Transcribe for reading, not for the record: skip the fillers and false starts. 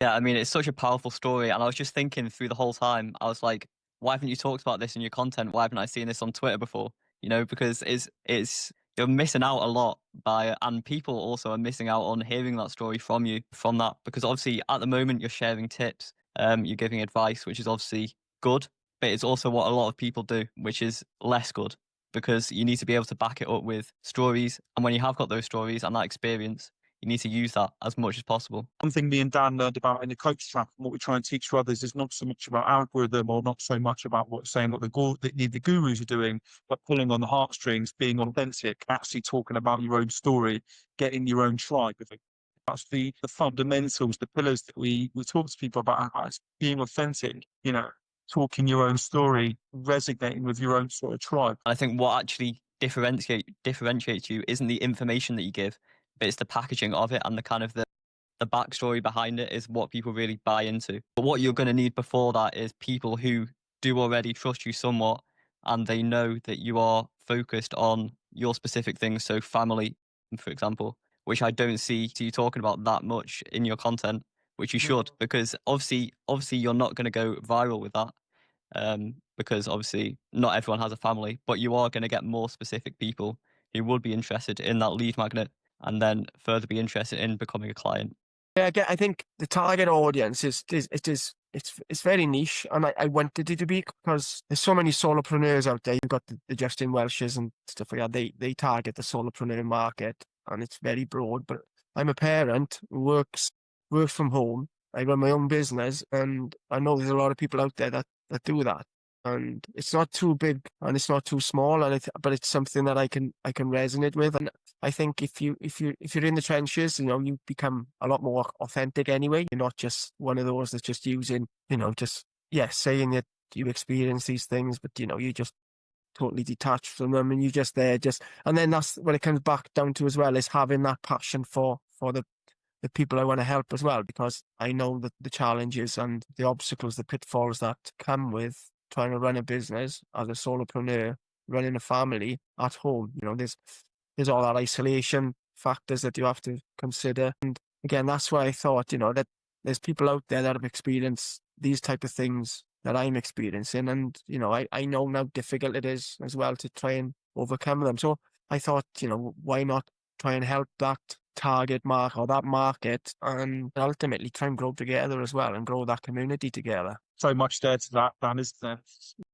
Yeah, I mean, it's such a powerful story. And I was just thinking through the whole time, I was like, why haven't you talked about this in your content? Why haven't I seen this on Twitter before? Because you're missing out a lot and people also are missing out on hearing that story from you from that. Because obviously at the moment you're sharing tips, you're giving advice, which is obviously good, but it's also what a lot of people do, which is less good because you need to be able to back it up with stories. And when you have got those stories and that experience, you need to use that as much as possible. One thing me and Dan learned about in the coach track and what we try and teach to others is not so much about algorithm or not so much about what's saying what the gurus are doing, but pulling on the heartstrings, being authentic, actually talking about your own story, getting your own tribe. I think that's the fundamentals, the pillars that we talk to people about, being authentic, talking your own story, resonating with your own sort of tribe. I think what actually differentiates you isn't the information that you give, but it's the packaging of it and the kind of the backstory behind it is what people really buy into. But what you're going to need before that is people who do already trust you somewhat and they know that you are focused on your specific things. So family, for example, which I don't see you talking about that much in your content, which you should, because obviously you're not going to go viral with that because obviously not everyone has a family, but you are going to get more specific people who would be interested in that lead magnet and then further be interested in becoming a client. Yeah, I think the target audience it's very niche, and I wanted it to be because there's so many solopreneurs out there. You've got the Justin Welshes and stuff like that. They target the solopreneur market, and it's very broad. But I'm a parent who works from home. I run my own business, and I know there's a lot of people out there that do that. And it's not too big and it's not too small, but it's something that I can resonate with. And I think if you're in the trenches, you become a lot more authentic anyway. You're not just one of those that's just using, just saying that you experience these things, but you just totally detached from them, and you're just there, and then that's when it comes back down to as well is having that passion for the people I want to help as well, because I know that the challenges and the obstacles, the pitfalls that come with trying to run a business as a solopreneur, running a family at home. There's all that isolation factors that you have to consider. And again, that's why I thought, that there's people out there that have experienced these type of things that I'm experiencing. And, I know how difficult it is as well to try and overcome them. So I thought, why not try and help that target market or that market and ultimately try and grow together as well and grow that community together. So much there to that, Dan, isn't there?